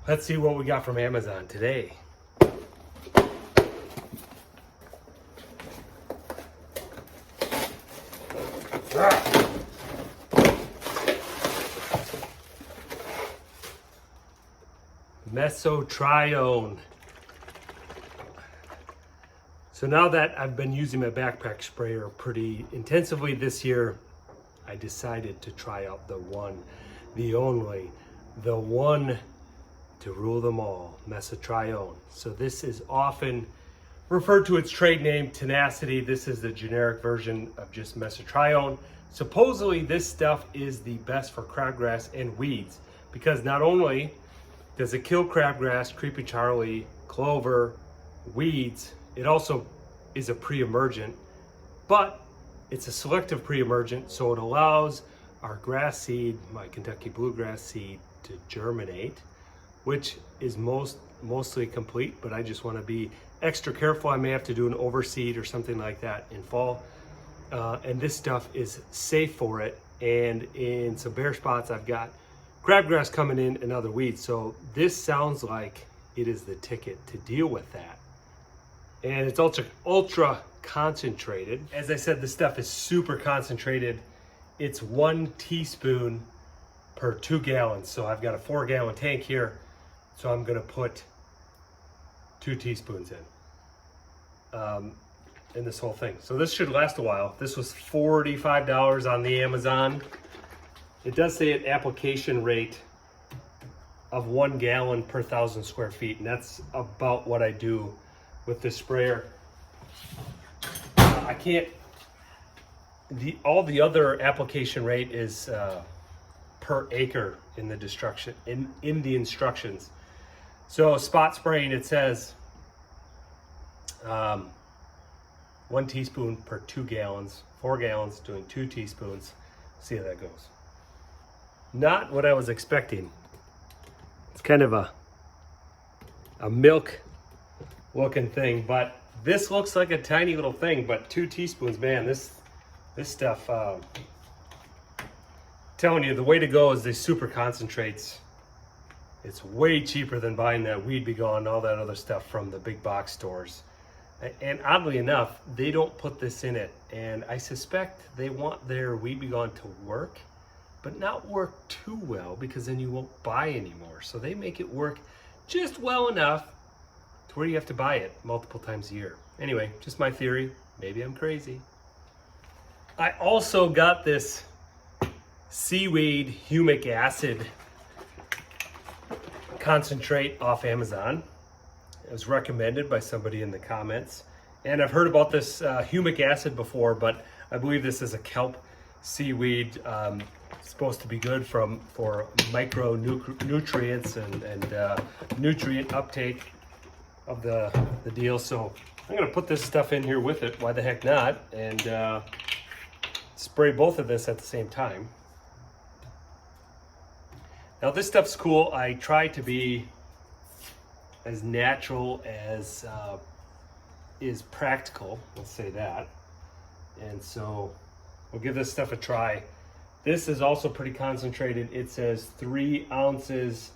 Let's see what we got from Amazon today. Mesotrione. So now that I've been using my backpack sprayer pretty intensively this year, I decided to try out the one, the only, the one to rule them all, Mesotrione. So this is often referred to its trade name, Tenacity. This is the generic version of just Mesotrione. Supposedly this stuff is the best for crabgrass and weeds because not only does it kill crabgrass, creepy Charlie, clover, weeds, it also is a pre-emergent, but it's a selective pre-emergent, so it allows our grass seed, my Kentucky Bluegrass seed, to germinate, which is mostly complete, but I just want to be extra careful. I may have to do an overseed or something like that in fall. And this stuff is safe for it. And in some bare spots, I've got crabgrass coming in and other weeds. So this sounds like it is the ticket to deal with that. And it's ultra concentrated. As I said, this stuff is super concentrated. It's 1 teaspoon per 2 gallons. So I've got a 4-gallon tank here. So I'm gonna put 2 teaspoons in this whole thing. So this should last a while. This was $45 on the Amazon. It does say an application rate of 1 gallon per 1,000 square feet, and that's about what I do with this sprayer. I can't, all the other application rate is per acre in the in the instructions. So spot spraying, it says 1 teaspoon per 2 gallons, 4 gallons doing 2 teaspoons. See how that goes. Not what I was expecting. It's kind of a milk looking thing, but this looks like a tiny little thing, but 2 teaspoons, man, this stuff, telling you, the way to go is these super concentrates. It's way cheaper than buying that Weed Be Gone and all that other stuff from the big box stores. And oddly enough, they don't put this in it. And I suspect they want their Weed Be Gone to work, but not work too well, because then you won't buy anymore. So they make it work just well enough to where you have to buy it multiple times a year. Anyway, just my theory. Maybe I'm crazy. I also got this Seaweed Humic acid concentrate off Amazon. It was recommended by somebody in the comments. And I've heard about this humic acid before, but I believe this is a kelp seaweed. It's supposed to be good for micronutrients and nutrient uptake of the deal. So I'm gonna put this stuff in here with it. Why the heck not? And spray both of this at the same time. Now this stuff's cool. I try to be as natural as is practical, let's say that. And so we'll give this stuff a try. This is also pretty concentrated. It says 3 ounces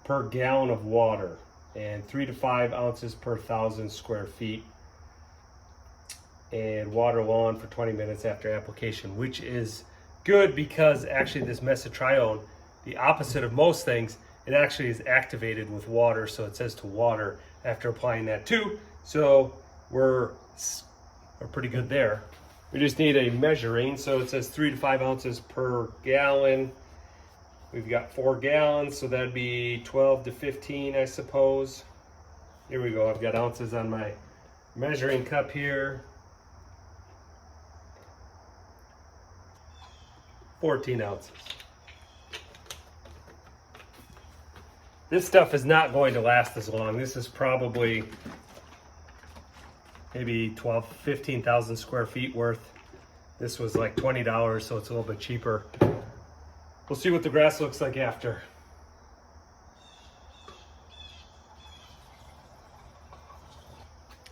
per gallon of water and 3 to 5 ounces per 1,000 square feet, and water lawn for 20 minutes after application, which is good because actually this Mesotrione, the opposite of most things, it actually is activated with water, so it says to water after applying that too. So we're pretty good there. We just need a measuring, so it says 3 to 5 ounces per gallon. We've got 4 gallons, so that'd be 12 to 15, I suppose. Here we go, I've got ounces on my measuring cup here. 14 ounces. This stuff is not going to last as long. This is probably maybe 15,000 square feet worth. This was like $20, so it's a little bit cheaper. We'll see what the grass looks like after.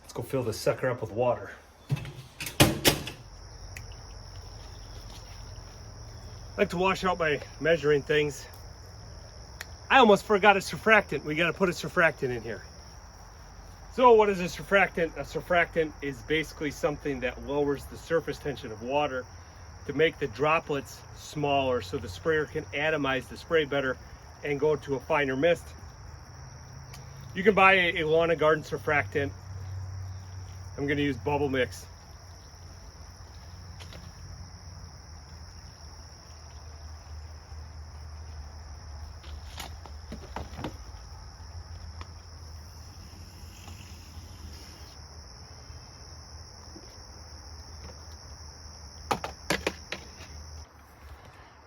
Let's go fill this sucker up with water. I like to wash out my measuring things. I almost forgot a surfactant. We got to put a surfactant in here. So what is a surfactant? A surfactant is basically something that lowers the surface tension of water to make the droplets smaller so the sprayer can atomize the spray better and go to a finer mist. You can buy a lawn and garden surfactant. I'm going to use Bubble Mix.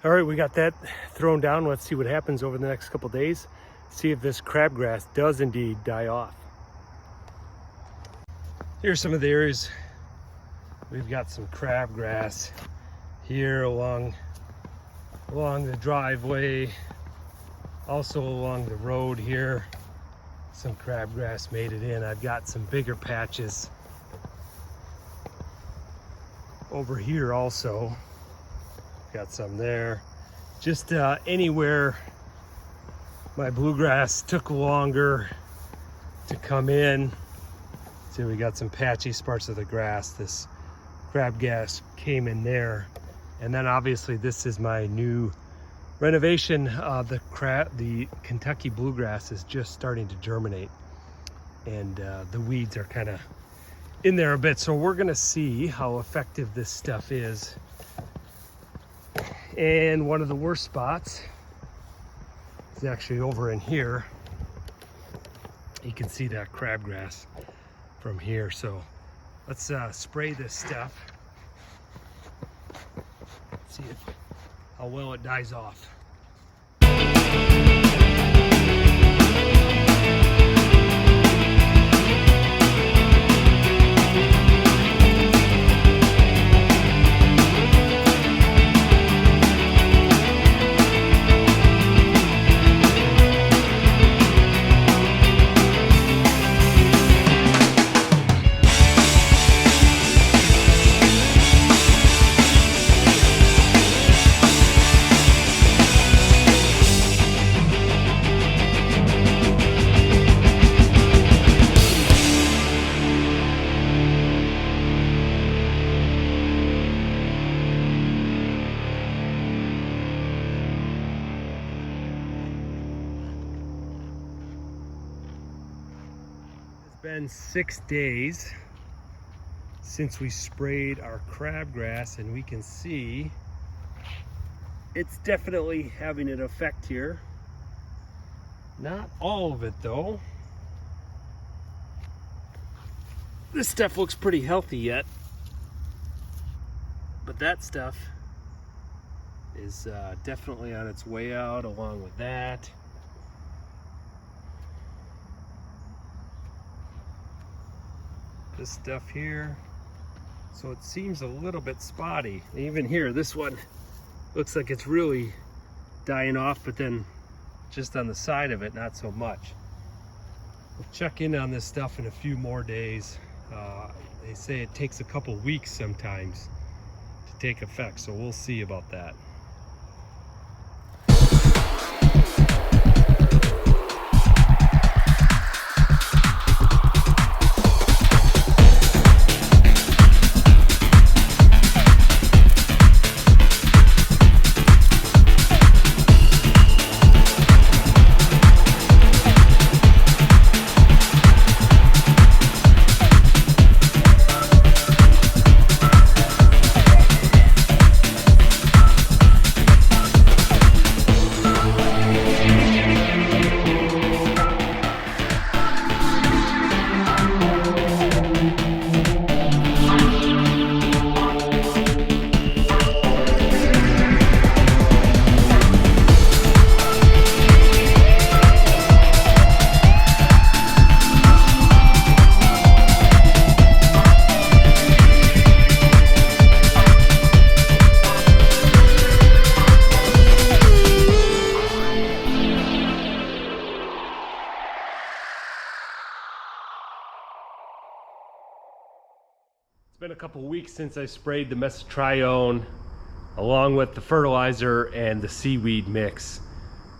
All right, we got that thrown down. Let's see what happens over the next couple days. See if this crabgrass does indeed die off. Here's some of the areas. We've got some crabgrass here along the driveway, also along the road here. Some crabgrass made it in. I've got some bigger patches over here also. Got some there. Just anywhere my bluegrass took longer to come in. See, we got some patchy parts of the grass. This crabgrass came in there. And then obviously this is my new renovation. The Kentucky Bluegrass is just starting to germinate. And the weeds are kind of in there a bit. So we're gonna see how effective this stuff is. And one of the worst spots is actually over in here. You can see that crabgrass from here. So let's spray this stuff. See how well it dies off. Been 6 days since we sprayed our crabgrass, and we can see it's definitely having an effect here. Not all of it though. This stuff looks pretty healthy yet, but that stuff is definitely on its way out along with that. This stuff here, so it seems a little bit spotty. Even here, this one looks like it's really dying off, but then just on the side of it, not so much. We'll check in on this stuff in a few more days. They say it takes a couple weeks sometimes to take effect, so we'll see about that. It's been a couple weeks since I sprayed the Mesotrione along with the fertilizer and the Seaweed mix.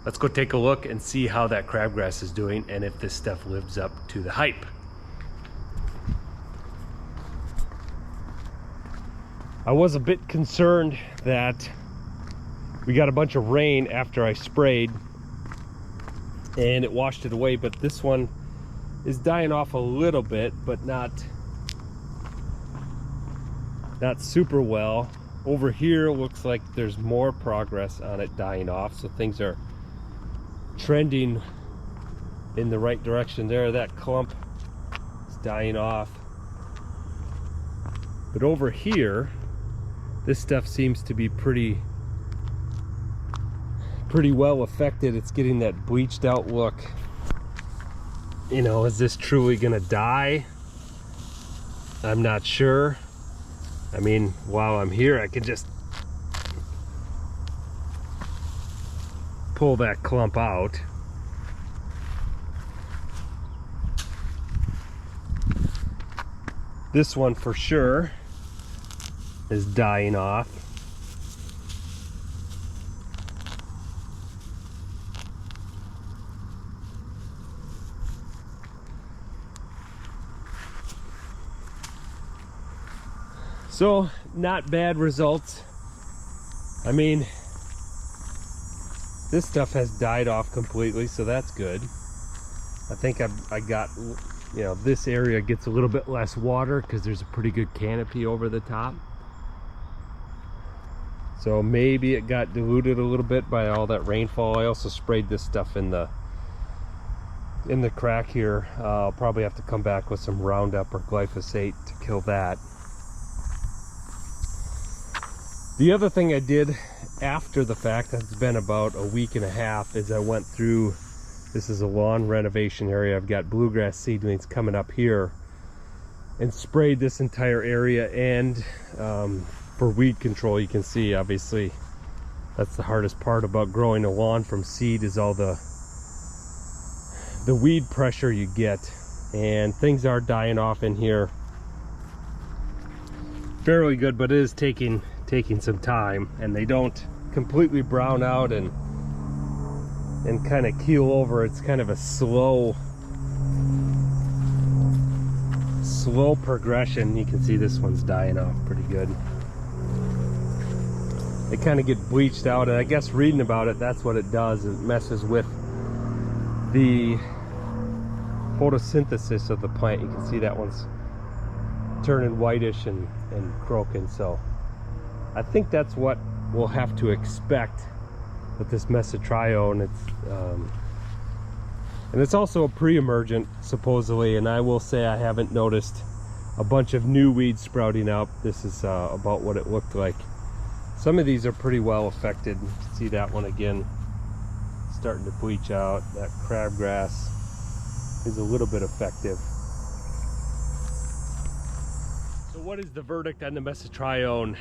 let's go take a look and see how that crabgrass is doing and if this stuff lives up to the hype. I was a bit concerned that we got a bunch of rain after I sprayed and it washed it away, but this one is dying off a little bit, but not super well. Over here looks like there's more progress on it dying off, so things are trending in the right direction there. That clump is dying off, but over here this stuff seems to be pretty well affected. It's getting that bleached out look. You know, is this truly gonna die? I'm not sure. I mean, while I'm here, I can just pull that clump out. This one for sure is dying off. So, not bad results. I mean, this stuff has died off completely, so that's good. I think I got, you know, this area gets a little bit less water because there's a pretty good canopy over the top. So maybe it got diluted a little bit by all that rainfall. I also sprayed this stuff in the crack here. I'll probably have to come back with some Roundup or glyphosate to kill that. The other thing I did after the fact, that's been about a week and a half, is I went through, this is a lawn renovation area. I've got bluegrass seedlings coming up here, and sprayed this entire area. And for weed control, you can see obviously that's the hardest part about growing a lawn from seed, is all the weed pressure you get. And things are dying off in here fairly good, but it is taking some time, and they don't completely brown out and kind of keel over. It's kind of a slow progression. You can see this one's dying off pretty good. They kind of get bleached out, and I guess reading about it, that's what it does. It messes with the photosynthesis of the plant. You can see that one's turning whitish and croaking. So I think that's what we'll have to expect with this Mesotrione. And it's also a pre-emergent supposedly, and I will say I haven't noticed a bunch of new weeds sprouting up. This is about what it looked like. Some of these are pretty well affected. You can see that one again starting to bleach out. That crabgrass is a little bit effective. So what is the verdict on the Mesotrione?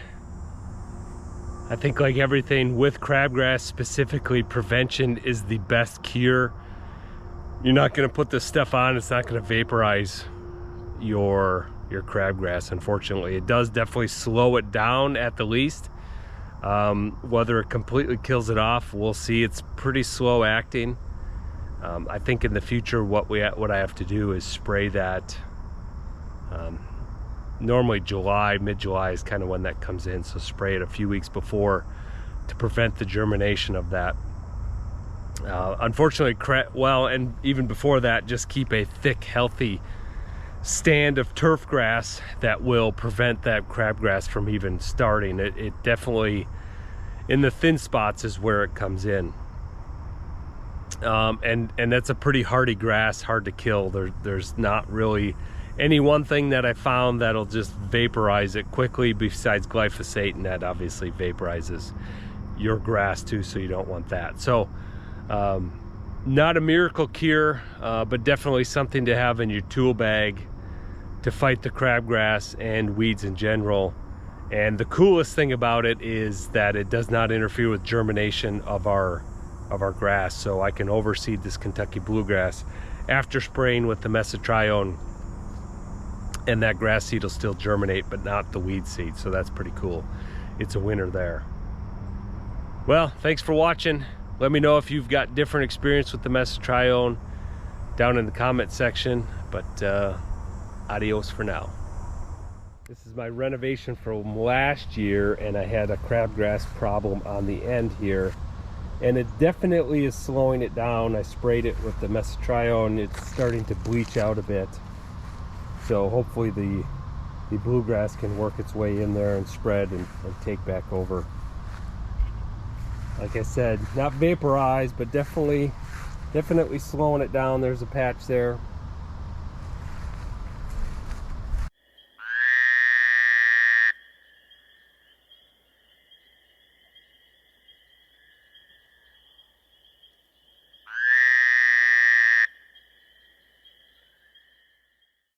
I think, like everything with crabgrass, specifically prevention is the best cure. You're not going to put this stuff on, it's not going to vaporize your crabgrass, unfortunately. It does definitely slow it down at the least. Whether it completely kills it off, we'll see. It's pretty slow acting. I think in the future what I have to do is spray that. Normally July, mid-July is kind of when that comes in, so spray it a few weeks before to prevent the germination of that. Unfortunately, well, and even before that, just keep a thick, healthy stand of turf grass that will prevent that crabgrass from even starting. It definitely, in the thin spots is where it comes in. And that's a pretty hardy grass, hard to kill. There's not really any one thing that I found that'll just vaporize it quickly besides glyphosate, and that obviously vaporizes your grass too, so you don't want that. So not a miracle cure, but definitely something to have in your tool bag to fight the crabgrass and weeds in general. And the coolest thing about it is that it does not interfere with germination of our grass. So I can overseed this Kentucky Bluegrass after spraying with the Mesotrione, and that grass seed will still germinate, but not the weed seed. So that's pretty cool. It's a winner there. Well, thanks for watching. Let me know if you've got different experience with the Mesotrione down in the comment section, but adios for now. This is my renovation from last year, and I had a crabgrass problem on the end here, and it definitely is slowing it down. I sprayed it with the Mesotrione. It's starting to bleach out a bit, so hopefully the bluegrass can work its way in there and spread and take back over. Like I said, not vaporized, but definitely slowing it down. There's a patch there.